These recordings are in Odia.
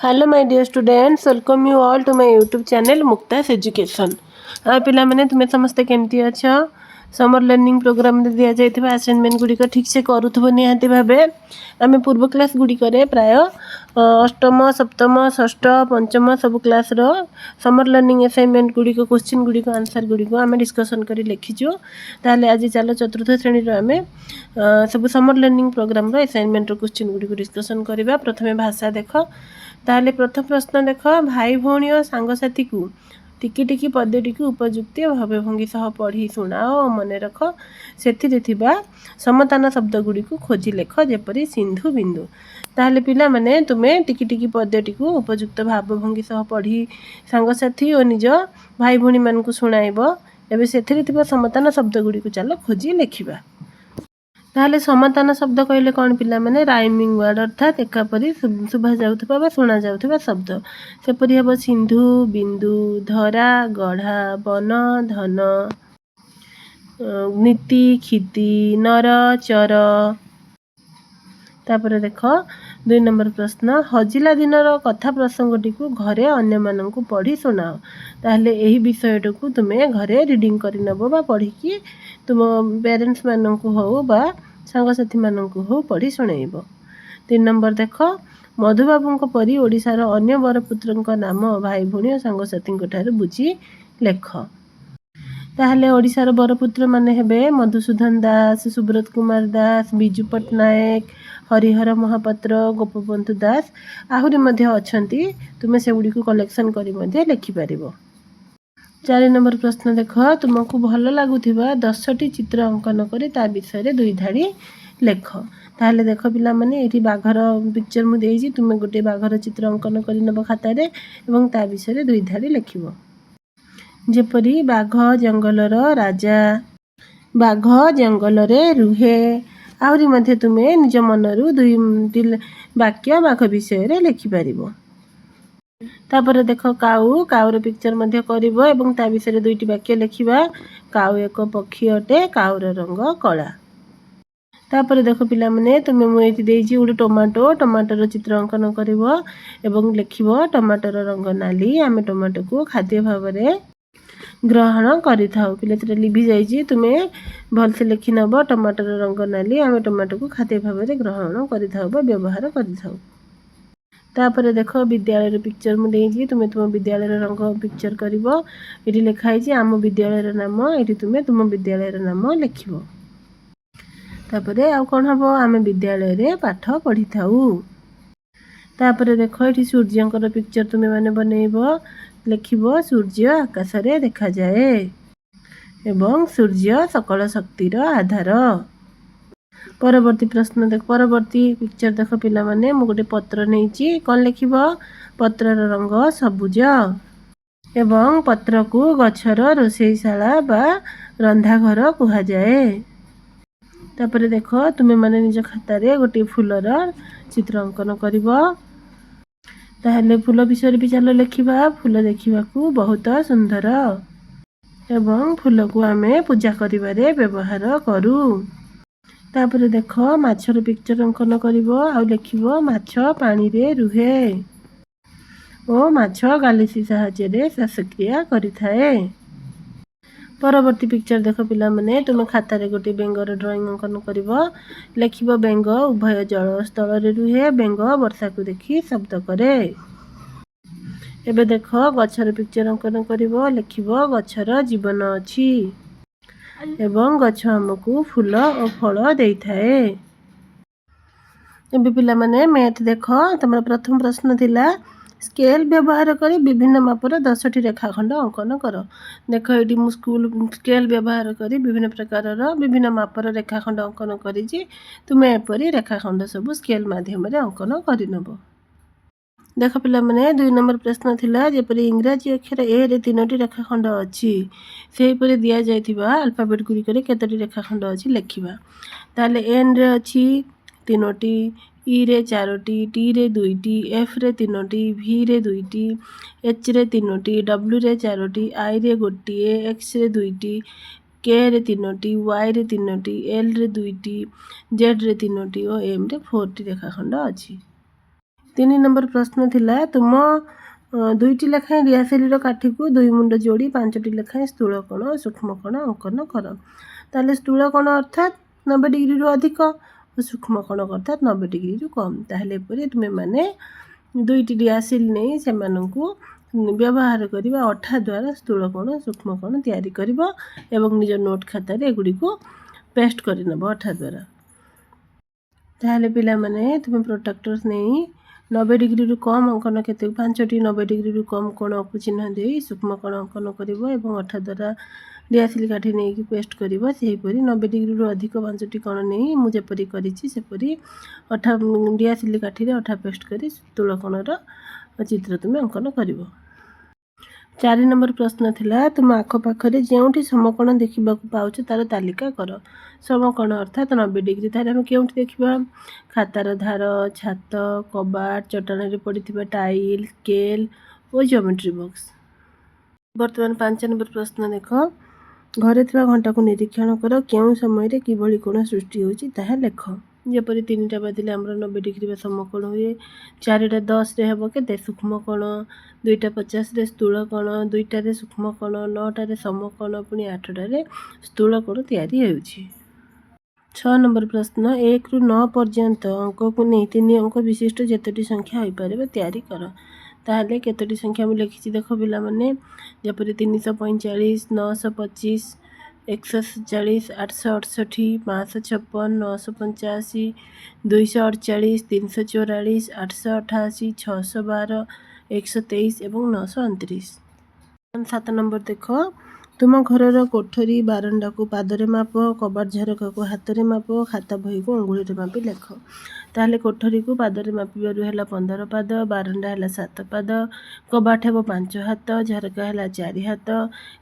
Hello my dear students, welcome you all to my YouTube channel Muktas Education. पिला माने तुमे समस्ते केमती अच्छा समर लर्निंग प्रोग्राम रे दिया जाइथिबा असाइनमेंट गुडी ठीक से करूथबो निहाती भाबे आमे पूर्व क्लास गुडी करे प्राय अष्टम सप्तम षष्ठ पंचम सब क्लास रो समर लर्निंग असाइनमेंट गुडी को क्वेश्चन गुडी को आंसर गुडी को आमे डिस्कशन करी लिखिजो ताले आज चलो चतुर्थ श्रेणी रो आमे सब समर लर्निंग प्रोग्राम रो असाइनमेंट रो क्वेश्चन गुडी को डिस्कशन करबा प्रथमे भाषा देखो ताले प्रथम प्रश्न देख भाई भौणी और सांगसाथी को टिकी टिकी पदटी को उपयुक्त भाव भंगी सह पढ़ी शुणाओ और मन रख से समतान शब्द गुड़ी को खोजी लेख जेपरी सिंधु बिंदु ताहले पिला माने तुमे टिकी टिकी पदटी को उपयुक्त भाव भंगी सह पढ़ी सांगसाथी और निज भाई भौणी मान को शुणाइब एबे से समतान शब्द गुड़ी को चलो खोजी लेखिबा ताहले समतान शब्द कहले कौन पिला माने राइमिंग वर्ड अर्थात एकापरी शुभा जाउथबा बा शुणा जाउथबा शब्द सेपरि हेबो सिंधु बिंदु धरा गढ़ा वन धन नीति खिति नर चर तापर देख 2 नंबर प्रश्न हजिला दिनर कथा प्रसंगटी को घरे अन्य माननकु पढ़ी सुनाओ ताहले एही विषयटा को तुमे घरे रीडिंग करि नबो बा पढ़ी कि तुम पेरेंट्स माननकु हो बा सांगसाथी माननकु हो पढ़ी सुनाइबो 3 नंबर देख मधुबाबू परी ओडिशार अन्य बरपुत्रଙ୍କ नाम भाई भौणी और सांगसाथी ठार बुझी लेख ताहले ओडिशार बरपुत्र माने हेबे मधुसूदन दास सुब्रत कुमार दास बिजू पट्टनायक हरिहर महापात्र गोपबंधु दास आहुरी मध्य अछंती तुमे से गुडी को कलेक्शन करी मध्य लिखि पारिबो 4 नंबर प्रश्न देख तुमको भल लागुथिबा 10टी चित्र अंकन करी ता विषय रे 2 धाड़ी लेख ताहले देख पिला माने एठी बाघर पिक्चर मु देइजी तुमे गोटे बाघर चित्र अंकन करी नब खाता रे एवं ता विषय रे 2 धाड़ी लिखिबो जेपरी बाघ जंगलर राजा बाघ जंगल रे रुहे आहुरी मध्य तुमे निज मनरु 2टी वाक्य बाघ विषय रे लिखि पारिबो तापर देख काऊ काऊर पिक्चर मध्य करिवो एवं ता विषय रे 2टी वाक्य लिखिबा काऊ एक पक्षी अटे काऊर रंग कला तापर देख पिला माने तुमे मु एति देइजी उडे टमाटर चित्र अंकन करिवो एवं लिखिवो टमाटर रंग नाली आमे टमाटो को खाद्य भाव रे ग्रहण करिथाउ पिले तरे लिभि जाइजी तुमे भल से लिखि नबो टमाटर रंग नाली आमे टमाटो को खाद्य भाव रे ग्रहण करिथाउ बा व्यवहार करिथाउ तापर देख विद्यालय रे पिक्चर मु देइजी तुमे तुम विद्यालय रे रंग पिक्चर करिवो एठी लिखा हिजी आम विद्यालय रे नाम एठी तुमे तुम विद्यालय रे नाम लिखिवो तापर आ कोन हबो आमे विद्यालय रे पाठ पढिथाउ तापर देख एठी सूर्यंकर पिक्चर तुमे माने बनेइबो लिखिबो सूर्य आकाश रे देखा जाए एवं सूर्य सकल शक्तिर आधार परवर्ती प्रश्न देख परवर्ती पिक्चर देख पिला माने मु गोटे पत्र नेइची कोन लिखिबो पत्रर रंग सबुज एवं पत्र को गछर रोषेईशाला बा रंधा घर कुहा जाए तापर देख तुमे माने निज खाता रे गोटे फूलर चित्र अंकन करिवो ताहले फूल विषय भी चलो लिखिबा फूल देखिबा को बहुत सुंदर एवं फूल को आमे पूजा करिबारे व्यवहार करू तापर देख माछर पिक्चर अंकन करिवो आ लिखिबो माछ पानी रे रुहे ओ माछ गालिसी सहायता रे श्वासक्रिया करिथाए परवर्ती पिक्चर देख पिला माने तुम खाता रे गोटे बेंगर ड्राइंग अंकन करिवो लिखिबो बेंग उभय जल स्थल रे रुहे बेंग वर्षा को देखि शब्द करे एबे देख गछर पिक्चर अंकन करिवो लिखिबो गछर जीवन अछि एवं गछ हमकु फूल और फल देइथाए एबे पिला माने मैथ देख तमरा प्रथम प्रश्न थिला स्केल व्यवहार करी विभिन्न मापर 10टी रेखाखंड अंकन कर देख एटी मु स्केल व्यवहार करी विभिन्न प्रकार विभिन्न मापर रेखाखंड अंकन करी तुमे एपरी रेखाखंड सब स्केल माध्यम रे अंकन करि नबो देख पिला माने 2 नंबर प्रश्न थिला जेपरी इंग्रजी अक्षर ए रे 3टी रेखाखंड अछि सेही परे दिया जायथिबा अल्फाबेट गुडी करे केतटी रेखाखंड अछि लिखिबा ताले एन रे अछि 3टी ई रे 4टी टी रे 2टी एफ रे 3टी भी रे 2टी एच रे 3टी डब्ल्यू रे 4टी आई रे गोटिए एक्स रे 2टी के रे 3टी वाई रे 3टी एल रे 2टी जेड रे 3टी और एम रे 4टी रेखाखंड अछि 3 नंबर प्रश्न थिला तुम 2ଟି ଲେଖାଏଁ ଡିଆସିଲିର କାଠିକୁ 2 ମୁଣ୍ଡ ଯୋଡ଼ି 5ଟି ଲେଖାଏଁ ସ୍ଥୂଳ କୋଣ ସୂକ୍ଷ୍ମ କୋଣ ଅଙ୍କନ କର। ତାହେଲେ ସ୍ଥୂଳ କୋଣ ଅର୍ଥାତ୍ 90 ଡିଗ୍ରୀରୁ ଅଧିକ ଓ ସୂକ୍ଷ୍ମ କୋଣ ଅର୍ଥାତ୍ 90 ଡିଗ୍ରୀରୁ କମ୍। ତାହେଲେ ଏପରି ତୁମେମାନେ 2ଟି ଡିଆସିଲ୍ ନେଇ ସେମାନଙ୍କୁ ବ୍ୟବହାର କରିବା ଅଠା ଦ୍ୱାରା ସ୍ଥୂଳ କୋଣ ସୂକ୍ଷ୍ମ କୋଣ ତିଆରି କରିବ ଏବଂ ନିଜ ନୋଟ୍ ଖାତାରେ ଏଗୁଡ଼ିକୁ ପେଷ୍ଟ କରିନେବ ଅଠା ଦ୍ୱାରା। ତାହେଲେ ପିଲାମାନେ ତୁମେ ପ୍ରୋଟ୍ରାକ୍ଟର୍ସ ନେଇ 90 ଡିଗ୍ରୀରୁ କମ୍ ଅଙ୍କନ କେତେ 5ଟି 90 ଡିଗ୍ରୀରୁ କମ୍ କୋଣକୁ ଚିହ୍ନ ଦେଇ ସୂକ୍ଷ୍ମ କୋଣ ଅଙ୍କନ କରିବ ଏବଂ ଅଠା ଦ୍ୱାରା ଡିଆସିଲ୍ କାଠି ନେଇକି ପେଷ୍ଟ କରିବ। ସେହିପରି 90 ଡିଗ୍ରୀରୁ ଅଧିକ 5ଟି କୋଣ ନେଇ ମୁଁ ଯେପରି କରିଛି ସେପରି ଅଠା ଡିଆସିଲ୍ କାଠିରେ ଅଠା ପେଷ୍ଟ କରି ସ୍ଥୂଳ କୋଣର ଚିତ୍ର ତୁମେ ଅଙ୍କନ କରିବ। 4 ନମ୍ବର ପ୍ରଶ୍ନ ଥିଲା ତୁମ ଆଖପାଖରେ ଯେଉଁଠି ସମକୋଣ ଦେଖିବାକୁ ପାଉଛ ତାର ତାଲିକା କର। ସମକୋଣ ଅର୍ଥାତ୍ 90 ଡିଗ୍ରୀ। ତାହେଲେ ଆମେ କେଉଁଠି ଦେଖିବା? ଖାତାର ଧାର, ଛାତ, କବାଟ, ଚଟାଣରେ ପଡ଼ିଥିବା ଟାଇଲ୍, ସ୍କେଲ୍ ଓ ଜିଓମେଟ୍ରି ବକ୍ସ। ବର୍ତ୍ତମାନ 5 ନମ୍ବର ପ୍ରଶ୍ନ ଦେଖ। ଘରେ ଥିବା ଘଣ୍ଟାକୁ ନିରୀକ୍ଷଣ କର। କେଉଁ ସମୟରେ କିଭଳି କୋଣ ସୃଷ୍ଟି ହେଉଛି ତାହା ଲେଖ। ଯେପରି 3ଟା ବାଜିଲେ ଆମର 90 ଡିଗ୍ରୀ ବା ସମକୋଣ ହୁଏ। 4ଟା 10ରେ ହେବ କେତେ? ସୂକ୍ଷ୍ମ କୋଣ। 2ଟା 50ରେ ସ୍ଥୂଳ କୋଣ। 2ଟାରେ ସୂକ୍ଷ୍ମ କୋଣ। 9ଟାରେ ସମକୋଣ। ପୁଣି 8ଟାରେ ସ୍ଥୂଳ କୋଣ ତିଆରି ହେଉଛି। 6 ନମ୍ବର ପ୍ରଶ୍ନ 1ରୁ 9 ପର୍ଯ୍ୟନ୍ତ ଅଙ୍କକୁ ନେଇ 3 ଅଙ୍କ ବିଶିଷ୍ଟ ଯେତୋଟି ସଂଖ୍ୟା ହୋଇପାରିବ ତିଆରି କର। ତାହେଲେ କେତୋଟି ସଂଖ୍ୟା ମୁଁ ଲେଖିଛି ଦେଖ ପିଲାମାନେ। ଯେପରି 345, 925, 147, 868, 556, 985, 248, 344, 888, 612, 123 ଏବଂ 929। 7 ନମ୍ବର ଦେଖ। ତୁମ ଘରର କୋଠରୀ ବାରଣ୍ଡାକୁ ପାଦରେ ମାପ, କବାଟ ଝରକାକୁ ହାତରେ ମାପ, ଖାତା ବହିକୁ ଅଙ୍ଗୁଳିରେ ମାପି ଲେଖ। ତାହେଲେ କୋଠରୀକୁ ପାଦରେ ମାପିବାରୁ ହେଲା 15 ପାଦ, ବାରଣ୍ଡା ହେଲା 7 ପାଦ, କବାଟ ହେବ 5 ହାତ, ଝରକା ହେଲା 4 ହାତ,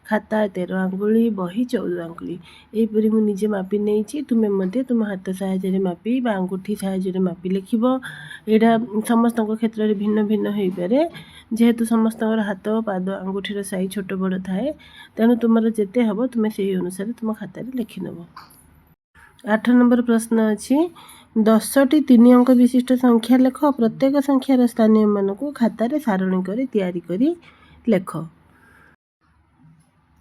ଖାତା 13 ଆଙ୍ଗୁଳି, ବହି 14 ଆଙ୍ଗୁଳି। ଏହିପରି ମୁଁ ନିଜେ ମାପି ନେଇଛି। ତୁମେ ମଧ୍ୟ ତୁମ ହାତ ସାହାଯ୍ୟରେ ମାପି ବା ଆଙ୍ଗୁଠି ସାହାଯ୍ୟରେ ମାପି ଲେଖିବ। ଏଇଟା ସମସ୍ତଙ୍କ କ୍ଷେତ୍ରରେ ଭିନ୍ନ ଭିନ୍ନ ହୋଇପାରେ। ଯେହେତୁ ସମସ୍ତଙ୍କର ହାତ ପାଦ ଆଙ୍ଗୁଠିର ସାଇଜ୍ ଛୋଟ ବଡ଼ ଥାଏ ତେଣୁ ତୁମର ଯେତେ ହେବ ତୁମେ ସେହି ଅନୁସାରେ ତୁମ ଖାତାରେ ଲେଖିନେବ। 8 ନମ୍ବର ପ୍ରଶ୍ନ ଅଛି 10ଟି 3 ଅଙ୍କ ବିଶିଷ୍ଟ ସଂଖ୍ୟା ଲେଖ। ପ୍ରତ୍ୟେକ ସଂଖ୍ୟାର ସ୍ଥାନୀୟମାନଙ୍କୁ ଖାତାରେ ସାରଣୀ କରି ତିଆରି କରି ଲେଖ।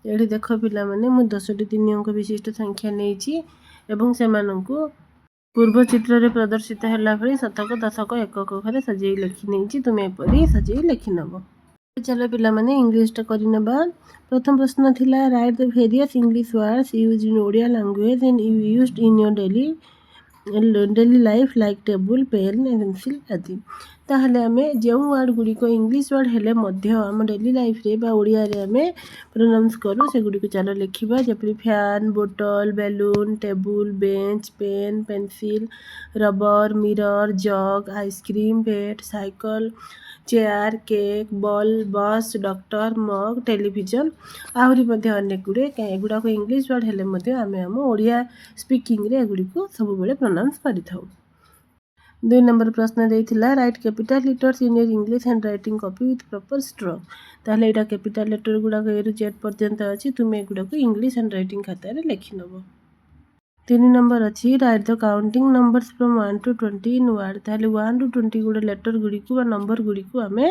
ଏଠି ଦେଖ ପିଲାମାନେ ମୁଁ 10ଟି 3 ଅଙ୍କ ବିଶିଷ୍ଟ ସଂଖ୍ୟା ନେଇଛି ଏବଂ ସେମାନଙ୍କୁ ପୂର୍ବ ଚିତ୍ରରେ ପ୍ରଦର୍ଶିତ ହେଲା ଭଳି ଶତକ, ଦଶକ, ଏକକ ଘରେ ସଜେଇ ଲେଖି ନେଇଛି। ତୁମେ ଏପରି ସଜେଇ ଲେଖିନେବ। ଚାଲ ପିଲାମାନେ ଇଂଲିଶଟା କରିନେବା। ପ୍ରଥମ ପ୍ରଶ୍ନ ଥିଲା write the various English words used in Odia language and used in your daily life like table, pen, pencil ଆଦି। ତାହେଲେ ଆମେ ଯେଉଁ ୱାର୍ଡ଼ ଗୁଡ଼ିକ ଇଂଲିଶ ୱାର୍ଡ଼ ହେଲେ ମଧ୍ୟ ଆମ ଡେଲି ଲାଇଫ୍ରେ ବା ଓଡ଼ିଆରେ ଆମେ ପ୍ରୋନାଉନ୍ସ କରୁ ସେଗୁଡ଼ିକୁ ଚାଲ ଲେଖିବା। ଯେପରି fan, bottle, balloon, table, bench, pen, pencil, rubber, mirror, jug, ice cream, pet, cycle, chair, cake, ball, bus, doctor, mug, television ଆହୁରି ମଧ୍ୟ ଅନେକ ଗୁଡ଼ିଏ। ଏଗୁଡ଼ାକ ଇଂଲିଶ ୱାର୍ଡ଼ ହେଲେ ମଧ୍ୟ ଆମେ ଆମ ଓଡ଼ିଆ ସ୍ପିକିଂରେ ଏଗୁଡ଼ିକୁ ସବୁବେଳେ ପ୍ରୋନାଉନ୍ସ କରିଥାଉ। 2 ନମ୍ବର ପ୍ରଶ୍ନ ଦେଇଥିଲା right capital letters in your English hand writing copy with proper stroke. ତାହେଲେ ଏଇଟା କ୍ୟାପିଟାଲ ଲେଟର ଗୁଡ଼ାକ A ରୁ Z ପର୍ଯ୍ୟନ୍ତ ଅଛି। ତୁମେ ଏଗୁଡ଼ାକୁ ଇଂଲିଶ ହ୍ୟାଣ୍ଡ ରାଇଟିଂ ଖାତାରେ ଲେଖିନେବ। 3 ନମ୍ବର ଅଛି write the counting numbers from 1 to 20 in word. ତାହେଲେ 1 ରୁ 20 ଗୁଡ଼ା ଲେଟର ଗୁଡ଼ିକୁ ବା ନମ୍ବର ଗୁଡ଼ିକୁ ଆମେ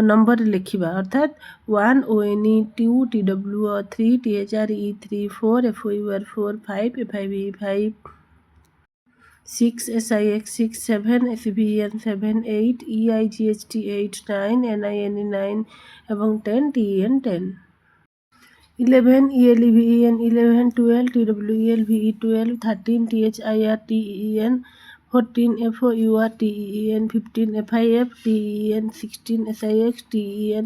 ନମ୍ବରରେ ଲେଖିବା। ଅର୍ଥାତ୍ 1 ONE, 2 TWO, 3 THRE3, 4 FOUR4, 5 FIVE5, 6 SIX6, 7 SVEN7, 8 EIGHT8, 9 NINE9 ଏବଂ 10 TEN10, 11 ELEVEN11, 12 TWELVE12, 13 THIRTEN, 14 FOURTEN, 15 FIFTEN, 16 SIXTEN,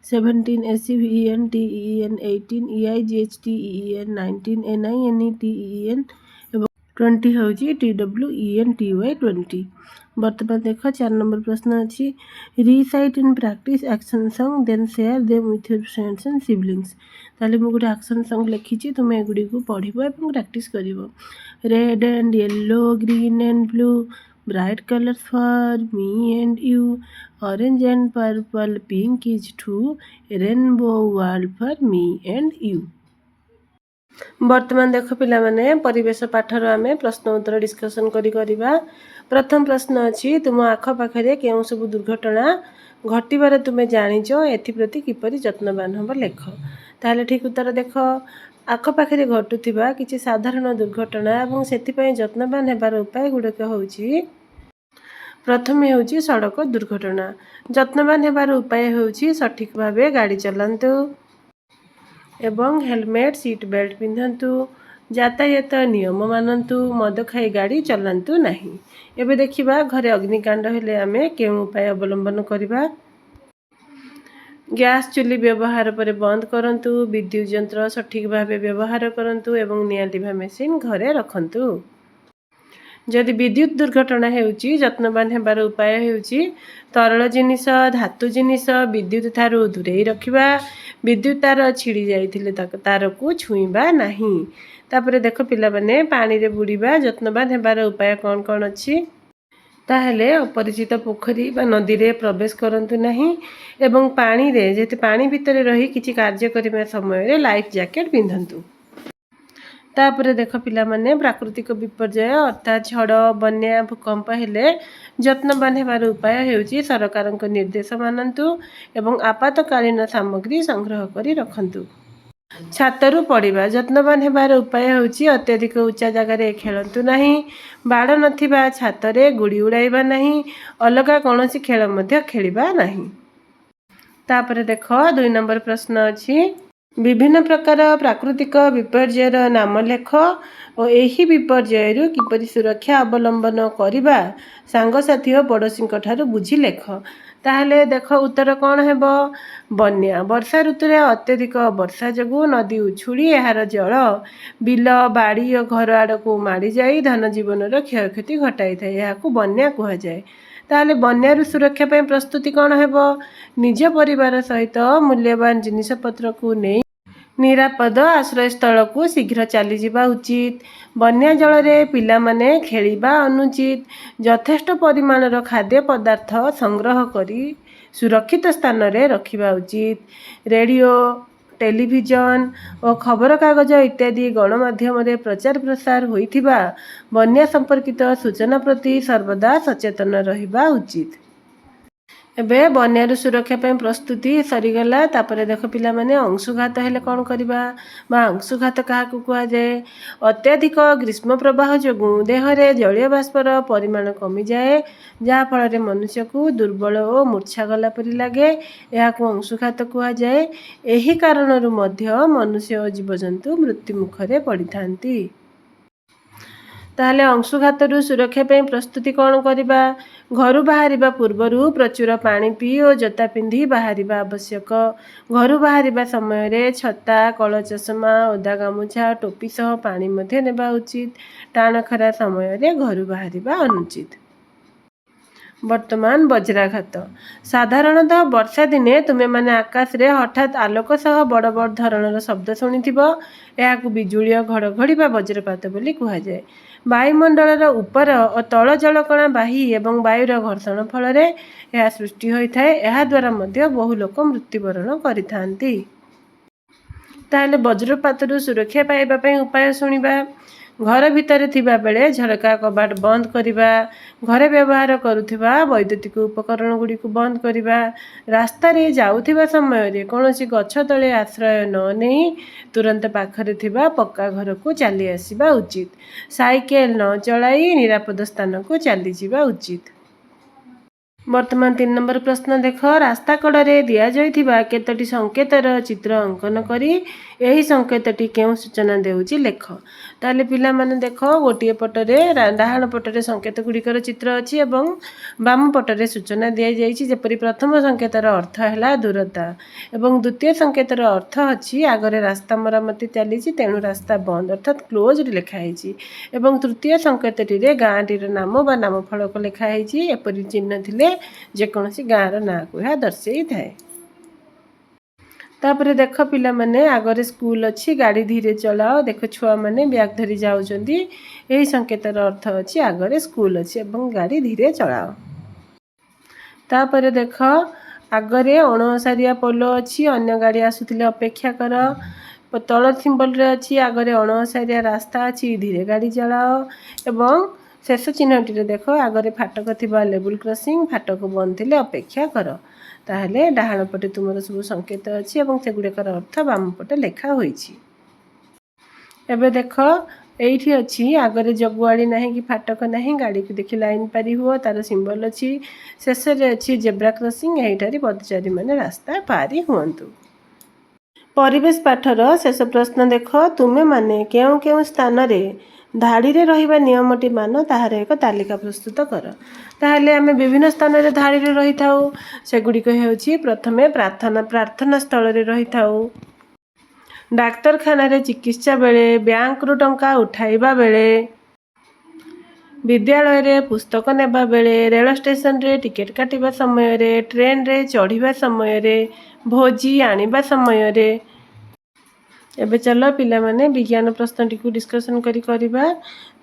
17 SEVENTEN, 18 EIGHTEN, 19 NINETEN ଏବଂ 20 ହେଉଛି TWENTY20। ବର୍ତ୍ତମାନ ଦେଖ 4 ନମ୍ବର ପ୍ରଶ୍ନ ଅଛି recite and practice action song then share them with your friends and siblings. ତାହେଲେ ମୁଁ ଗୋଟେ ଆକ୍ସନ୍ ସଙ୍ଗ୍ ଲେଖିଛି। ତୁମେ ଏଗୁଡ଼ିକୁ ପଢ଼ିବ ଏବଂ ପ୍ରାକ୍ଟିସ୍ କରିବ। Red and yellow, green and blue, bright colours for me and you, orange and purple, pink is too, rainbow world for me and you. ବର୍ତ୍ତମାନ ଦେଖ ପିଲାମାନେ ପରିବେଶ ପାଠର ଆମେ ପ୍ରଶ୍ନ ଉତ୍ତର ଡିସ୍କସନ୍ କରିବା। ପ୍ରଥମ ପ୍ରଶ୍ନ ଅଛି, ତୁମ ଆଖପାଖରେ କେଉଁ ସବୁ ଦୁର୍ଘଟଣା ଘଟିବାର ତୁମେ ଜାଣିଛ, ଏଥିପ୍ରତି କିପରି ଯତ୍ନବାନ ହେବ ଲେଖ। ତାହେଲେ ଠିକ୍ ଉତ୍ତର ଦେଖ, ଆଖପାଖରେ ଘଟୁଥିବା କିଛି ସାଧାରଣ ଦୁର୍ଘଟଣା ଏବଂ ସେଥିପାଇଁ ଯତ୍ନବାନ ହେବାର ଉପାୟ ଗୁଡ଼ିକ ହେଉଛି, ପ୍ରଥମେ ହେଉଛି ସଡ଼କ ଦୁର୍ଘଟଣା। ଯତ୍ନବାନ ହେବାର ଉପାୟ ହେଉଛି ସଠିକ୍ ଭାବେ ଗାଡ଼ି ଚଲାନ୍ତୁ ଏବଂ ହେଲମେଟ୍ ସିଟ୍ ବେଲ୍ଟ ପିନ୍ଧନ୍ତୁ, ଯାତାୟାତ ନିୟମ ମାନନ୍ତୁ, ମଦ ଖାଇ ଗାଡ଼ି ଚଲାନ୍ତୁ ନାହିଁ। ଏବେ ଦେଖିବା ଘରେ ଅଗ୍ନିକାଣ୍ଡ ହେଲେ ଆମେ କେଉଁ ଉପାୟ ଅବଲମ୍ବନ କରିବା। ଗ୍ୟାସ୍ ଚୁଲି ବ୍ୟବହାର ପରେ ବନ୍ଦ କରନ୍ତୁ, ବିଦ୍ୟୁତ୍ ଯନ୍ତ୍ର ସଠିକ୍ ଭାବେ ବ୍ୟବହାର କରନ୍ତୁ ଏବଂ ନିଆଁ ଲିଭା ମେସିନ୍ ଘରେ ରଖନ୍ତୁ। ଯଦି ବିଦ୍ୟୁତ୍ ଦୁର୍ଘଟଣା ହେଉଛି, ଯତ୍ନବାନ ହେବାର ଉପାୟ ହେଉଛି ତରଳ ଜିନିଷ, ଧାତୁ ଜିନିଷ ବିଦ୍ୟୁତ୍ ଠାରୁ ଦୂରେଇ ରଖିବା, ବିଦ୍ୟୁତ୍ ତାର ଛିଡ଼ି ଯାଇଥିଲେ ତାରକୁ ଛୁଇଁବା ନାହିଁ। ତାପରେ ଦେଖ ପିଲାମାନେ, ପାଣିରେ ବୁଡ଼ିବା ଯତ୍ନବାନ ହେବାର ଉପାୟ କ'ଣ କ'ଣ ଅଛି। ତାହେଲେ ଅପରିଚିତ ପୋଖରୀ ବା ନଦୀରେ ପ୍ରବେଶ କରନ୍ତୁ ନାହିଁ ଏବଂ ପାଣି ଭିତରେ ରହି କିଛି କାର୍ଯ୍ୟ କରିବା ସମୟରେ ଲାଇଫ୍ ଜ୍ୟାକେଟ୍ ପିନ୍ଧନ୍ତୁ। ତାପରେ ଦେଖ ପିଲାମାନେ, ପ୍ରାକୃତିକ ବିପର୍ଯ୍ୟୟ ଅର୍ଥାତ୍ ଝଡ଼, ବନ୍ୟା, ଭୂକମ୍ପ ହେଲେ ଯତ୍ନବାନ ହେବାର ଉପାୟ ହେଉଛି ସରକାରଙ୍କ ନିର୍ଦ୍ଦେଶ ମାନନ୍ତୁ ଏବଂ ଆପାତକାଳୀନ ସାମଗ୍ରୀ ସଂଗ୍ରହ କରି ରଖନ୍ତୁ। ଛାତରୁ ପଡ଼ିବା ଯତ୍ନବାନ ହେବାର ଉପାୟ ହେଉଛି ଅତ୍ୟଧିକ ଉଚ୍ଚା ଜାଗାରେ ଖେଳନ୍ତୁ ନାହିଁ, ବାଡ଼ ନଥିବା ଛାତରେ ଗୁଡ଼ି ଉଡ଼ାଇବା ନାହିଁ, ଅଲଗା କୌଣସି ଖେଳ ମଧ୍ୟ ଖେଳିବା ନାହିଁ। ତାପରେ ଦେଖ 2 ନମ୍ବର ପ୍ରଶ୍ନ ଅଛି, ବିଭିନ୍ନ ପ୍ରକାର ପ୍ରାକୃତିକ ବିପର୍ଯ୍ୟୟର ନାମ ଲେଖ ଓ ଏହି ବିପର୍ଯ୍ୟୟରୁ କିପରି ସୁରକ୍ଷା ଅବଲମ୍ବନ କରିବା ସାଙ୍ଗସାଥୀ ଓ ପଡ଼ୋଶୀଙ୍କ ଠାରୁ ବୁଝି ଲେଖ। ତାହେଲେ ଦେଖ ଉତ୍ତର କ'ଣ ହେବ। ବନ୍ୟା, ବର୍ଷା ଋତୁରେ ଅତ୍ୟଧିକ ବର୍ଷା ଯୋଗୁଁ ନଦୀ ଉଛୁଳି ଏହାର ଜଳ ବିଲ, ବାଡ଼ି ଓ ଘର ଆଡ଼କୁ ମାଡ଼ିଯାଇ ଧନଜୀବନର କ୍ଷୟକ୍ଷତି ଘଟାଇଥାଏ, ଏହାକୁ ବନ୍ୟା କୁହାଯାଏ। ତାହେଲେ ବନ୍ୟାରୁ ସୁରକ୍ଷା ପାଇଁ ପ୍ରସ୍ତୁତି କ'ଣ ହେବ। ନିଜ ପରିବାର ସହିତ ମୂଲ୍ୟବାନ ଜିନିଷପତ୍ରକୁ ନେଇ ନିରାପଦ ଆଶ୍ରୟସ୍ଥଳକୁ ଶୀଘ୍ର ଚାଲିଯିବା ଉଚିତ। ବନ୍ୟା ଜଳରେ ପିଲାମାନେ ଖେଳିବା ଅନୁଚିତ। ଯଥେଷ୍ଟ ପରିମାଣର ଖାଦ୍ୟ ପଦାର୍ଥ ସଂଗ୍ରହ କରି ସୁରକ୍ଷିତ ସ୍ଥାନରେ ରଖିବା ଉଚିତ। ରେଡ଼ିଓ, ଟେଲିଭିଜନ ଓ ଖବରକାଗଜ ଇତ୍ୟାଦି ଗଣମାଧ୍ୟମରେ ପ୍ରଚାର ପ୍ରସାର ହୋଇଥିବା ବନ୍ୟା ସମ୍ପର୍କିତ ସୂଚନା ପ୍ରତି ସର୍ବଦା ସଚେତନ ରହିବା ଉଚିତ। ଏବେ ବନ୍ୟାରୁ ସୁରକ୍ଷା ପାଇଁ ପ୍ରସ୍ତୁତି ସରିଗଲା। ତାପରେ ଦେଖ ପିଲାମାନେ, ଅଂଶୁଘାତ ହେଲେ କ'ଣ କରିବା ବା ଅଂଶୁଘାତ କାହାକୁ କୁହାଯାଏ। ଅତ୍ୟଧିକ ଗ୍ରୀଷ୍ମ ପ୍ରବାହ ଯୋଗୁଁ ଦେହରେ ଜଳୀୟ ବାଷ୍ପର ପରିମାଣ କମିଯାଏ, ଯାହାଫଳରେ ମନୁଷ୍ୟକୁ ଦୁର୍ବଳ ଓ ମୂର୍ଚ୍ଛା ଗଲା ପରି ଲାଗେ, ଏହାକୁ ଅଂଶୁଘାତ କୁହାଯାଏ। ଏହି କାରଣରୁ ମଧ୍ୟ ମନୁଷ୍ୟ ଓ ଜୀବଜନ୍ତୁ ମୃତ୍ୟୁ ମୁଖରେ ପଡ଼ିଥାନ୍ତି। ତାହେଲେ ଅଂଶୁଘାତରୁ ସୁରକ୍ଷା ପାଇଁ ପ୍ରସ୍ତୁତି କ'ଣ କରିବା। ଘରୁ ବାହାରିବା ପୂର୍ବରୁ ପ୍ରଚୁର ପାଣି ପିଇ ଓ ଜୋତା ପିନ୍ଧି ବାହାରିବା ଆବଶ୍ୟକ। ଘରୁ ବାହାରିବା ସମୟରେ ଛତା, କଳ ଚଷମା, ଓଦା ଗାମୁଛା, ଟୋପି ସହ ପାଣି ମଧ୍ୟ ନେବା ଉଚିତ। ଟାଣ ଖରା ସମୟରେ ଘରୁ ବାହାରିବା ଅନୁଚିତ। ବର୍ତ୍ତମାନ ବଜ୍ରାଘାତ। ସାଧାରଣତଃ ବର୍ଷା ଦିନେ ତୁମେମାନେ ଆକାଶରେ ହଠାତ୍ ଆଲୋକ ସହ ବଡ଼ ବଡ଼ ଧରଣର ଶବ୍ଦ ଶୁଣିଥିବ, ଏହାକୁ ବିଜୁଳି ଓ ଘଡ଼ଘଡ଼ି ବା ବଜ୍ରପାତ ବୋଲି କୁହାଯାଏ। ବାୟୁମଣ୍ଡଳର ଉପର ଓ ତଳ ଜଳକଣା ବାହି ଏବଂ ବାୟୁର ଘର୍ଷଣ ଫଳରେ ଏହା ସୃଷ୍ଟି ହୋଇଥାଏ, ଏହାଦ୍ୱାରା ମଧ୍ୟ ବହୁ ଲୋକ ମୃତ୍ୟୁବରଣ କରିଥାନ୍ତି। ତାହେଲେ ବଜ୍ରପାତରୁ ସୁରକ୍ଷା ପାଇବା ପାଇଁ ଉପାୟ ଶୁଣିବା। ଘର ଭିତରେ ଥିବା ବେଳେ ଝରକା କବାଟ ବନ୍ଦ କରିବା, ଘରେ ବ୍ୟବହାର କରୁଥିବା ବୈଦ୍ୟୁତିକ ଉପକରଣ ଗୁଡ଼ିକୁ ବନ୍ଦ କରିବା, ରାସ୍ତାରେ ଯାଉଥିବା ସମୟରେ କୌଣସି ଗଛ ତଳେ ଆଶ୍ରୟ ନ ନେଇ ତୁରନ୍ତ ପାଖରେ ଥିବା ପକ୍କା ଘରକୁ ଚାଲି ଆସିବା ଉଚିତ। ସାଇକେଲ ନ ଚଳାଇ ନିରାପଦ ସ୍ଥାନକୁ ଚାଲିଯିବା ଉଚିତ। ବର୍ତ୍ତମାନ 3 ନମ୍ବର ପ୍ରଶ୍ନ ଦେଖ, ରାସ୍ତା କଡ଼ରେ ଦିଆଯାଇଥିବା କେତୋଟି ସଂକେତର ଚିତ୍ର ଅଙ୍କନ କରି ଏହି ସଂକେତଟି କେଉଁ ସୂଚନା ଦେଉଛି ଲେଖ। ତାହେଲେ ପିଲାମାନେ ଦେଖ, ଗୋଟିଏ ପଟରେ ଡାହାଣ ପଟରେ ସଂକେତ ଗୁଡ଼ିକର ଚିତ୍ର ଅଛି ଏବଂ ବାମ ପଟରେ ସୂଚନା ଦିଆଯାଇଛି। ଯେପରି ପ୍ରଥମ ସଂକେତର ଅର୍ଥ ହେଲା ଦୂରତା ଏବଂ ଦ୍ୱିତୀୟ ସଂକେତର ଅର୍ଥ ଅଛି ଆଗରେ ରାସ୍ତା ମରାମତି ଚାଲିଛି, ତେଣୁ ରାସ୍ତା ବନ୍ଦ ଅର୍ଥାତ୍ କ୍ଲୋଜ୍ଡ ଲେଖାହେଇଛି ଏବଂ ତୃତୀୟ ସଂକେତଟିରେ ଗାଁଟିର ନାମ ବା ନାମ ଫଳକ ଲେଖାହେଇଛି। ଏପରି ଚିହ୍ନ ଥିଲେ ଯେକୌଣସି ଗାଁର ନାଁକୁ ଏହା ଦର୍ଶାଇଥାଏ। ତାପରେ ଦେଖ ପିଲାମାନେ, ଆଗରେ ସ୍କୁଲ ଅଛି, ଗାଡ଼ି ଧୀରେ ଚଳାଅ। ଦେଖ ଛୁଆମାନେ ବ୍ୟାଗ ଧରି ଯାଉଛନ୍ତି, ଏହି ସଂକେତର ଅର୍ଥ ଅଛି ଆଗରେ ସ୍କୁଲ ଅଛି ଏବଂ ଗାଡ଼ି ଧୀରେ ଚଳାଅ। ତାପରେ ଦେଖ, ଆଗରେ ଅଣଓସାରିଆ ପୋଲ ଅଛି, ଅନ୍ୟ ଗାଡ଼ି ଆସୁଥିଲେ ଅପେକ୍ଷା କର। तल सिंबल रे अच्छी आगे अणसारिया रास्ता अच्छी धीरे गाड़ी चलाओ एवं शेष चिन्हटी देख आगे फाटक थी लेवल क्रॉसिंग फाटक बंद थे अपेक्षा कर ताहले डाहाण पटे तुमर सब संकेत अच्छी से गुड़ाकर अर्थ बाम पटे लिखा होई एबे देख एठी अच्छी आगे जगुआड़ी ना कि फाटक ना गाड़ी को देखी लाइन पारि हुआ तार सिंबल अच्छी शेष अच्छी जेब्रा क्रॉसिंग यहीठार पदचारी मैंने रास्ता पारि हुआ परिवेश पाठर शेष प्रश्न देख तुमे माने केउ केउ स्थान रे धाड़ी रे रहिबा नियमटी मान ताहार एक तालिका प्रस्तुत कर ताहले आमे विभिन्न स्थान रे धाड़ी रे रही थाउ सेगुड़िक हेउछि प्रथमे प्रार्थना स्थल रे रही थाउ डाक्तरखाना रे चिकित्सा बेले बैंक रु टंका उठाइबा बेले विद्यालय रे पुस्तक नेबा बेले रेल स्टेशन रे टिकेट काटिबा समय रे ट्रेन रे चढ़िबा समय रे भोजी आनिबा समय रे एबे चलो पिला माने विज्ञान प्रश्न टी को डिस्कशन करिबा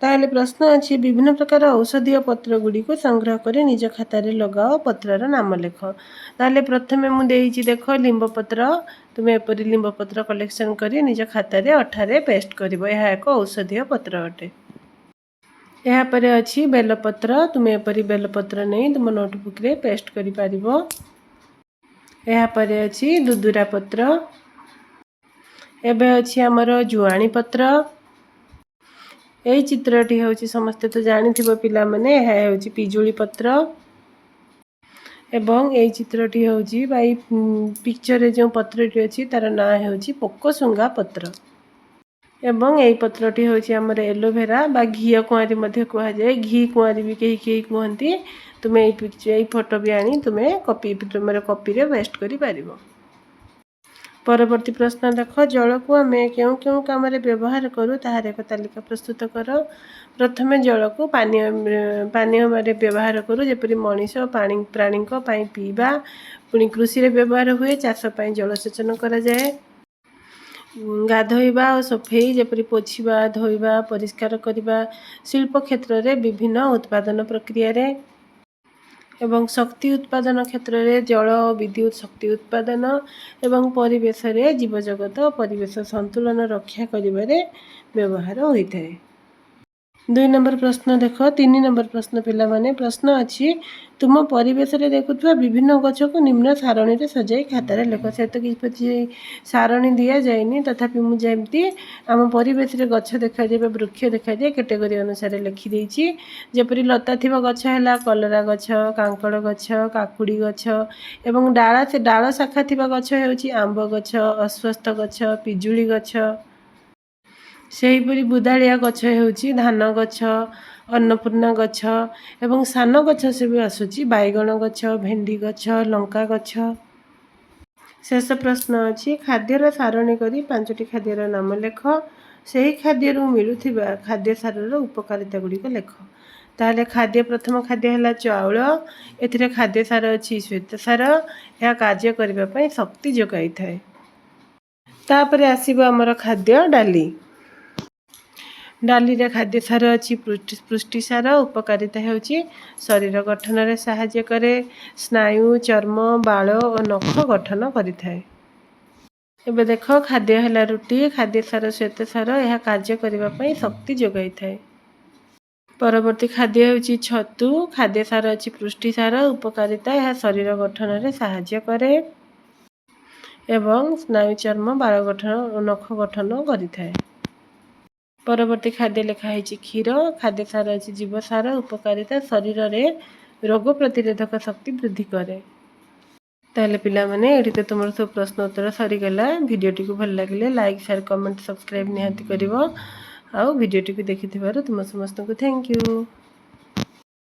ताहले प्रश्न अछि विभिन्न प्रकार औषधीय पत्र गुडी को संग्रह करे निज खाता रे लगाओ पत्रर नाम लेख ताहले प्रथमे मु देइछि देखो लिंब पत्र तुमे एपरि लिंब पत्र कलेक्शन करी निज खाता रे अठारे पेस्ट करिवो यह एक औषधीय पत्र अटे यहाँ पर अच्छी बेलपत्र तुमे एपरी बेलपत्र नहीं तुम नोटबुक रे पेस्ट करि पारिबो यहाँ पर अच्छी दुदुरा पत्र एबे अच्छी आमर जुआणी पत्र यही चित्रटी होची समस्ते तो जानिथिबो पिला माने यह होची पिजुली पत्र एवं यही चित्रटी होची बाई पिक्चर रे जो पत्रटी अछि तार ना होची पोकोसुंगा पत्र एवं यही पत्रटी होची आमर एलोवेरा बा घी कुआरी मध्ये कहा जाए घी कुआरी भी कहीं कहीं कहती तुमे यही फोटो भी आनी तुमे कॉपी तुम कॉपी रे वेस्ट करि पारिबो परवर्ती प्रश्न देख जल को आम क्यों क्यों काम व्यवहार करूँ ताहार एक तालिका प्रस्तुत कर प्रथमे जल को पानीय व्यवहार करूँ जपरी मनीष प्राणी पीवा पुणी कृषि रे व्यवहार हुए चाषपाई जलसेचन करा जाए गाधोइबा और सफेई जपरी पोछिबा धोइबा परिष्कार करबा शिल्प क्षेत्र में विभिन्न उत्पादन प्रक्रिया रे एवं शक्ति उत्पादन क्षेत्र में जल विद्युत शक्ति उत्पादन एवं परिवेश रे जीवजगत परिवेश संतुलन रक्षा करिबारे व्यवहार होता है 2 नंबर प्रश्न देख 3 नंबर प्रश्न पिला माने प्रश्न अच्छी तुम परिवेश रे देखुवा विभिन्न गछ को निम्न सारणी रे सजाई खातार लेख से तो किसी सारणी दिया जाएनी तथापि मुझे आम परिवेश रे गछ देखा जाए वृक्ष देखा जाए कैटेगरी अनुसार लिखिदेची जपरी लता थी गछ है कलरा गछ कांकड़ गछ काकुड़ी गछ एवं डाल शाखा थी गछ होची आंब गछ अस्वस्थ गछ पिजुली गछ सेहीपरि बुदालिया गछ होची धान गछ अन्नपूर्णा गछ एवं सान गछ से भी आसूची बैगण गछ भेंडी गछ लंका गछ शेष प्रश्न अच्छी खाद्यर सारणी करी 5टी खाद्यर नाम लेख सही खाद्य मिलुथिबा खाद्य सारर उपकारिता गुड़िक लेख ताहले खाद्य प्रथम खाद्य है चाउल एथिरे खाद्य सार अच्छी श्वेत सार यह कार्य करने पई शक्ति जोगाई थाए तापरे आसीबो हमर खाद्य डाली डाली रे खाद्य सार अच्छी पुष्टि सार उपकारिता होची शरीर गठन रे सहाय्य करे स्नायु चर्म बाल और नख गठन करिथाए एबे देख खाद्य है रुटी खाद्य सार श्वेत सार यह कार्य करने पई शक्ति जोगाई थाए परवर्ती खाद्य होची छतु खाद्य सार अच्छी पुष्टि सार उपकारिता यह शरीर गठन रे सहाय्य करे एवं स्नायु चर्म बाल गठन और नख गठन करिथाए परवर्ती खाद्य लिखाई क्षीर खाद्य सार अच्छी जीव सार उपकारिता शरीर रे रोग प्रतिरोधक शक्ति वृद्धि करे ताहले पिला माने एठी तो तुमर सब प्रश्न उत्तर सरीगला वीडियोटी को भल लगे लाइक शेयर कमेंट सब्सक्राइब निहाती करिवो आ वीडियोटी को देखिथिबारु तुम समस्त को थैंक यू।